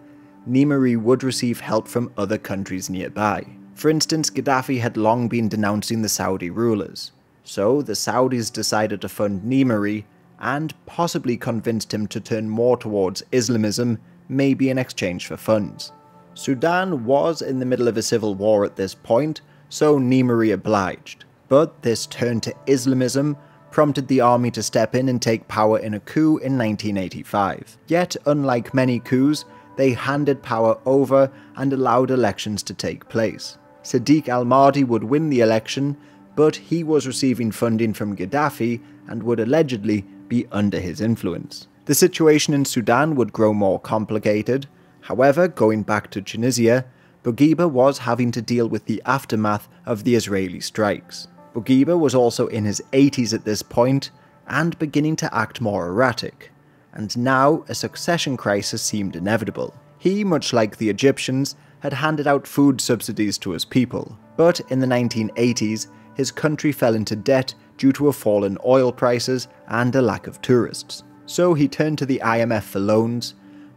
Nimri would receive help from other countries nearby. For instance, Gaddafi had long been denouncing the Saudi rulers, so the Saudis decided to fund Nimri and possibly convinced him to turn more towards Islamism, maybe in exchange for funds. Sudan was in the middle of a civil war at this point, so Nimri obliged. But this turn to Islamism prompted the army to step in and take power in a coup in 1985. Yet, unlike many coups, they handed power over and allowed elections to take place. Sadiq al-Mahdi would win the election, but he was receiving funding from Gaddafi and would allegedly be under his influence. The situation in Sudan would grow more complicated. However, going back to Tunisia, Bourguiba was having to deal with the aftermath of the Israeli strikes. Bourguiba was also in his 80s at this point and beginning to act more erratic, and now a succession crisis seemed inevitable. He, much like the Egyptians, had handed out food subsidies to his people, but in the 1980s, his country fell into debt due to a fall in oil prices and a lack of tourists. So he turned to the IMF for loans,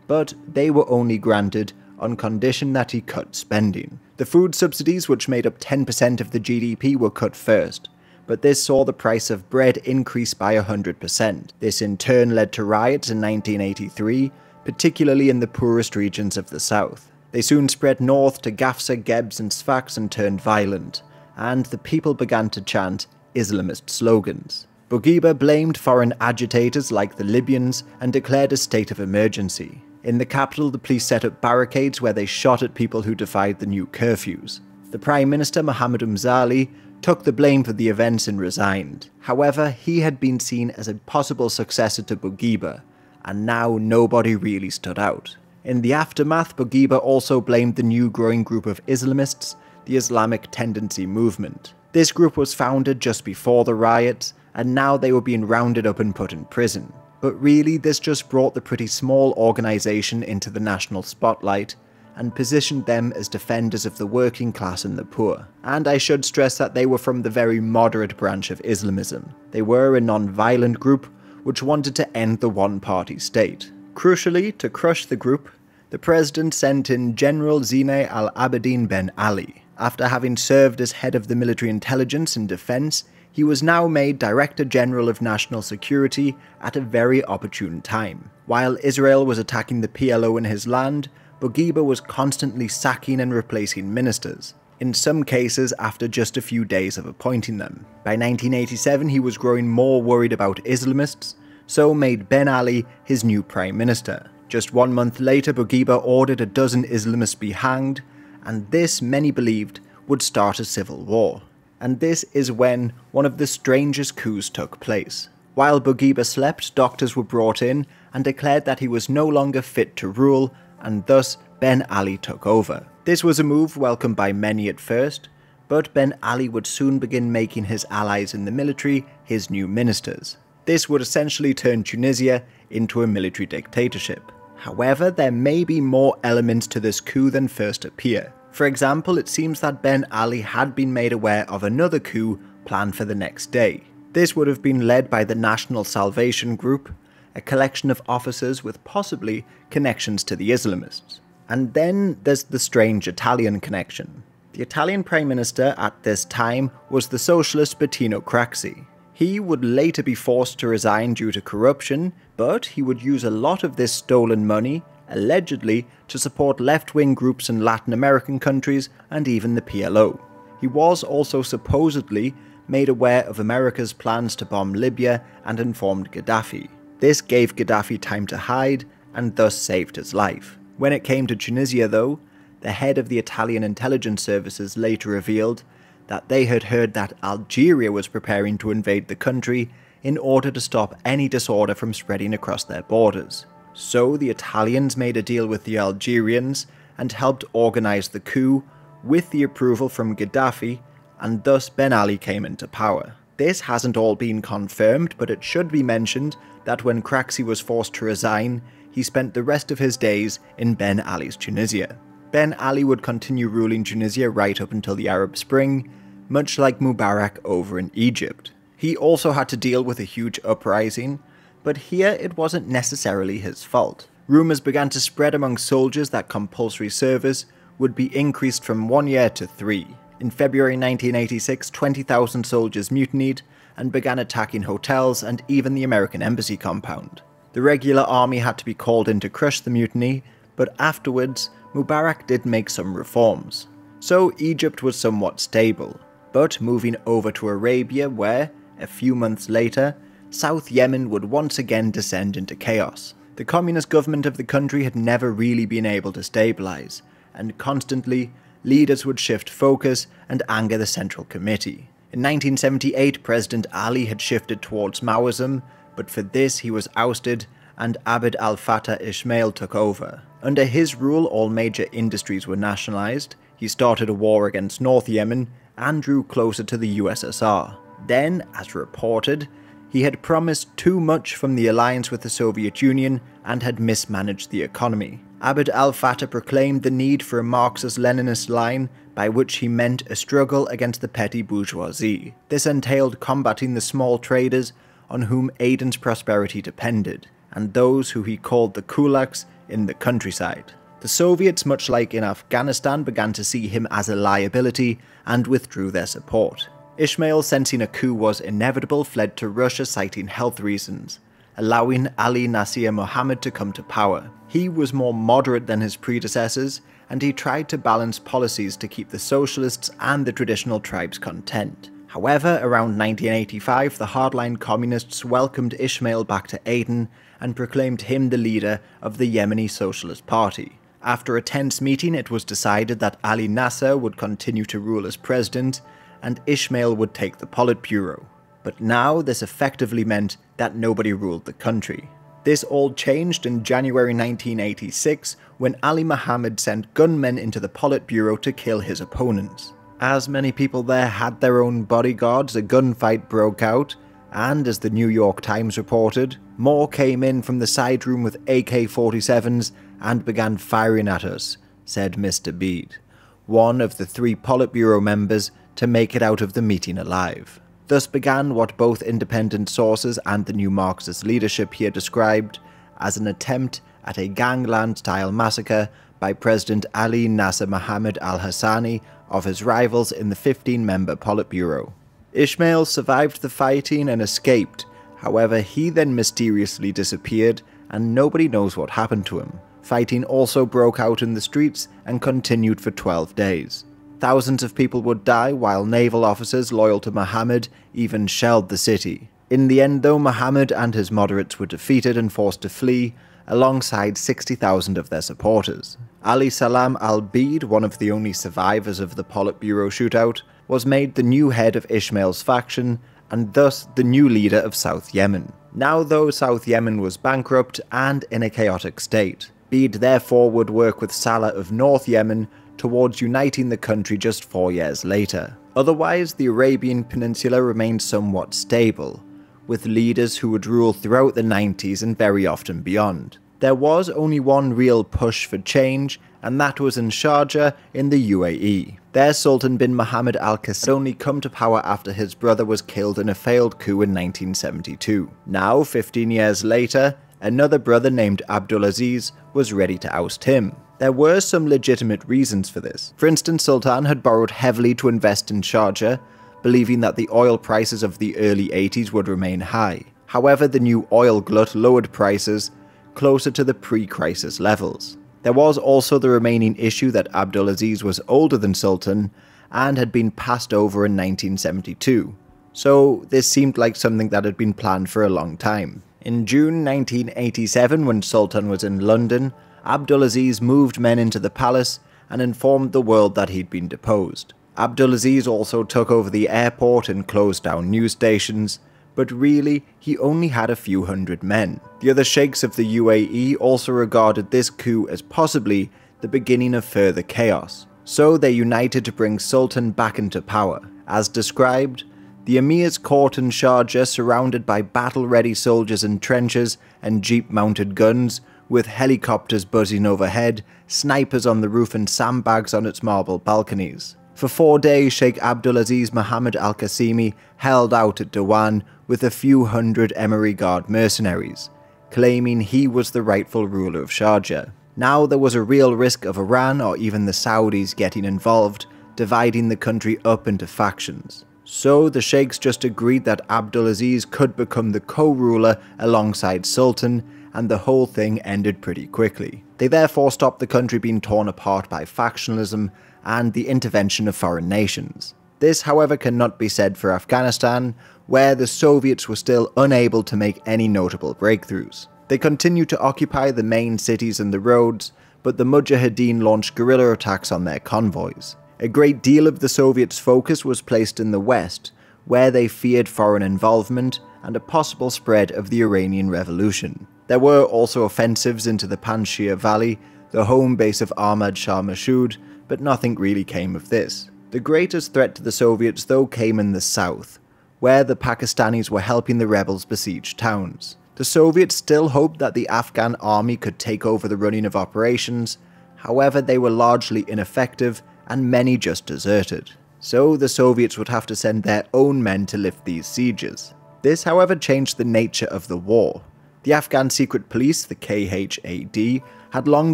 but they were only granted on condition that he cut spending. The food subsidies, which made up 10% of the GDP, were cut first, but this saw the price of bread increase by 100%. This in turn led to riots in 1983, particularly in the poorest regions of the south. They soon spread north to Gafsa, Gebs and Sfax and turned violent, and the people began to chant Islamist slogans. Bourguiba blamed foreign agitators like the Libyans and declared a state of emergency. In the capital, the police set up barricades where they shot at people who defied the new curfews. The Prime Minister, Mohamed Mzali, took the blame for the events and resigned. However, he had been seen as a possible successor to Bourguiba, and now nobody really stood out. In the aftermath, Bourguiba also blamed the new growing group of Islamists, the Islamic Tendency Movement. This group was founded just before the riots, and now they were being rounded up and put in prison. But really, this just brought the pretty small organisation into the national spotlight and positioned them as defenders of the working class and the poor. And I should stress that they were from the very moderate branch of Islamism. They were a non-violent group which wanted to end the one-party state. Crucially, to crush the group, the president sent in General Zine al-Abidine Ben Ali. After having served as head of the military intelligence and defense, he was now made Director General of National Security at a very opportune time. While Israel was attacking the PLO in his land, Bourguiba was constantly sacking and replacing ministers, in some cases after just a few days of appointing them. By 1987, he was growing more worried about Islamists, so made Ben Ali his new Prime Minister. Just 1 month later, Bourguiba ordered a dozen Islamists be hanged, and this, many believed, would start a civil war. And this is when one of the strangest coups took place. While Bourguiba slept, doctors were brought in and declared that he was no longer fit to rule, and thus Ben Ali took over. This was a move welcomed by many at first, but Ben Ali would soon begin making his allies in the military his new ministers. This would essentially turn Tunisia into a military dictatorship. However, there may be more elements to this coup than first appear. For example, it seems that Ben Ali had been made aware of another coup planned for the next day. This would have been led by the National Salvation Group, a collection of officers with possibly connections to the Islamists. And then there's the strange Italian connection. The Italian Prime Minister at this time was the socialist Bettino Craxi. He would later be forced to resign due to corruption, but he would use a lot of this stolen money, allegedly, to support left-wing groups in Latin American countries and even the PLO. He was also supposedly made aware of America's plans to bomb Libya and informed Gaddafi. This gave Gaddafi time to hide and thus saved his life. When it came to Tunisia though, the head of the Italian intelligence services later revealed that they had heard that Algeria was preparing to invade the country in order to stop any disorder from spreading across their borders. So the Italians made a deal with the Algerians and helped organize the coup with the approval from Gaddafi, and thus Ben Ali came into power. This hasn't all been confirmed, but it should be mentioned that when Craxi was forced to resign, he spent the rest of his days in Ben Ali's Tunisia. Ben Ali would continue ruling Tunisia right up until the Arab Spring, much like Mubarak over in Egypt. He also had to deal with a huge uprising, but here it wasn't necessarily his fault. Rumours began to spread among soldiers that compulsory service would be increased from 1 year to 3. In February 1986, 20,000 soldiers mutinied and began attacking hotels and even the American embassy compound. The regular army had to be called in to crush the mutiny, but afterwards, Mubarak did make some reforms. So Egypt was somewhat stable, but moving over to Arabia where, a few months later, South Yemen would once again descend into chaos. The communist government of the country had never really been able to stabilize, and constantly, leaders would shift focus and anger the Central Committee. In 1978, President Ali had shifted towards Maoism, but for this he was ousted and Abd al-Fattah Ismail took over. Under his rule, all major industries were nationalized, he started a war against North Yemen, and drew closer to the USSR. Then, as reported, he had promised too much from the alliance with the Soviet Union and had mismanaged the economy. Abd al-Fattah proclaimed the need for a Marxist-Leninist line, by which he meant a struggle against the petty bourgeoisie. This entailed combating the small traders on whom Aden's prosperity depended, and those who he called the kulaks in the countryside. The Soviets, much like in Afghanistan, began to see him as a liability and withdrew their support. Ismail, sensing a coup was inevitable, fled to Russia citing health reasons, allowing Ali Nasir Mohammed to come to power. He was more moderate than his predecessors, and he tried to balance policies to keep the socialists and the traditional tribes content. However, around 1985, the hardline communists welcomed Ismail back to Aden and proclaimed him the leader of the Yemeni Socialist Party. After a tense meeting, it was decided that Ali Nasser would continue to rule as president, and Ismail would take the Politburo. But now this effectively meant that nobody ruled the country. This all changed in January 1986 when Ali Mohammed sent gunmen into the Politburo to kill his opponents. As many people there had their own bodyguards, a gunfight broke out, and as the New York Times reported, more came in from the side room with AK-47s and began firing at us, said Mr. Bede, one of the 3 Politburo members to make it out of the meeting alive. Thus began what both independent sources and the new Marxist leadership here described as an attempt at a gangland-style massacre by President Ali Nasser Mohammed al-Hassani of his rivals in the 15-member Politburo. Ismail survived the fighting and escaped, however he then mysteriously disappeared and nobody knows what happened to him. Fighting also broke out in the streets and continued for 12 days. Thousands of people would die while naval officers loyal to Mohammed even shelled the city. In the end though, Mohammed and his moderates were defeated and forced to flee, alongside 60,000 of their supporters. Ali Salam al-Bede, one of the only survivors of the Politburo shootout, was made the new head of Ismail's faction and thus the new leader of South Yemen. Now though, South Yemen was bankrupt and in a chaotic state. Bede therefore would work with Salah of North Yemen towards uniting the country just 4 years later. Otherwise, the Arabian Peninsula remained somewhat stable, with leaders who would rule throughout the 90s and very often beyond. There was only one real push for change, and that was in Sharjah in the UAE. Their Sultan bin Mohammed al-Qassim had only come to power after his brother was killed in a failed coup in 1972. Now, 15 years later, another brother named Abdulaziz was ready to oust him. There were some legitimate reasons for this. For instance, Sultan had borrowed heavily to invest in Sharjah, believing that the oil prices of the early 80s would remain high. However, the new oil glut lowered prices closer to the pre-crisis levels. There was also the remaining issue that Abdulaziz was older than Sultan and had been passed over in 1972, so this seemed like something that had been planned for a long time. In June 1987, when Sultan was in London, Abdulaziz moved men into the palace and informed the world that he'd been deposed. Abdulaziz also took over the airport and closed down news stations, but really, he only had a few hundred men. The other sheikhs of the UAE also regarded this coup as possibly the beginning of further chaos, so they united to bring Sultan back into power. As described, the emir's court in Sharjah, surrounded by battle-ready soldiers in trenches and jeep-mounted guns, with helicopters buzzing overhead, snipers on the roof and sandbags on its marble balconies. For 4 days, Sheikh Abdulaziz Mohammed al-Qasimi held out at Dewan with a few hundred Emery Guard mercenaries, claiming he was the rightful ruler of Sharjah. Now there was a real risk of Iran or even the Saudis getting involved, dividing the country up into factions. So the sheikhs just agreed that Abdulaziz could become the co-ruler alongside Sultan, and the whole thing ended pretty quickly. They therefore stopped the country being torn apart by factionalism and the intervention of foreign nations. This, however, cannot be said for Afghanistan, where the Soviets were still unable to make any notable breakthroughs. They continued to occupy the main cities and the roads, but the Mujahideen launched guerrilla attacks on their convoys. A great deal of the Soviets' focus was placed in the west, where they feared foreign involvement and a possible spread of the Iranian Revolution. There were also offensives into the Panjshir Valley, the home base of Ahmad Shah Massoud, but nothing really came of this. The greatest threat to the Soviets, though, came in the south, where the Pakistanis were helping the rebels besiege towns. The Soviets still hoped that the Afghan army could take over the running of operations, however they were largely ineffective and many just deserted. So the Soviets would have to send their own men to lift these sieges. This, however, changed the nature of the war. The Afghan secret police, the KHAD, had long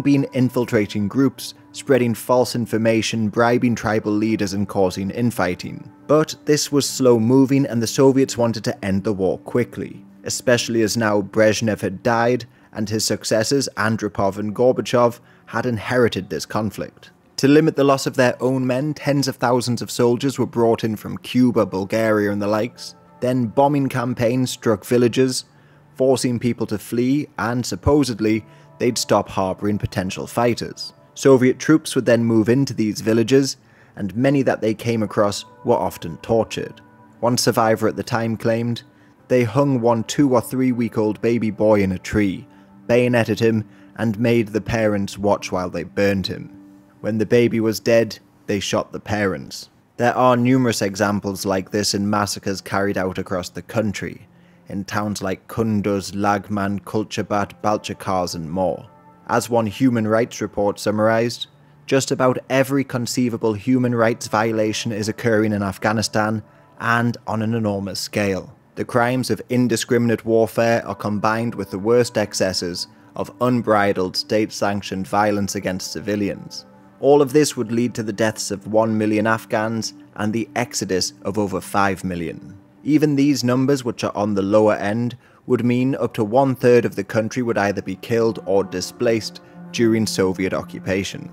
been infiltrating groups, spreading false information, bribing tribal leaders and causing infighting. But this was slow-moving and the Soviets wanted to end the war quickly, especially as now Brezhnev had died and his successors Andropov and Gorbachev had inherited this conflict. To limit the loss of their own men, tens of thousands of soldiers were brought in from Cuba, Bulgaria and the likes. Then bombing campaigns struck villages, forcing people to flee, and supposedly they'd stop harboring potential fighters. Soviet troops would then move into these villages, and many that they came across were often tortured. One survivor at the time claimed, they hung one 2 or 3 week old baby boy in a tree, bayoneted him, and made the parents watch while they burned him. When the baby was dead, they shot the parents. There are numerous examples like this in massacres carried out across the country, in towns like Kunduz, Lagman, Kulchabat, Balchakars and more. As one human rights report summarized, just about every conceivable human rights violation is occurring in Afghanistan, and on an enormous scale. The crimes of indiscriminate warfare are combined with the worst excesses of unbridled state-sanctioned violence against civilians. All of this would lead to the deaths of 1 million Afghans and the exodus of over 5 million. Even these numbers, which are on the lower end, would mean up to 1/3 of the country would either be killed or displaced during Soviet occupation.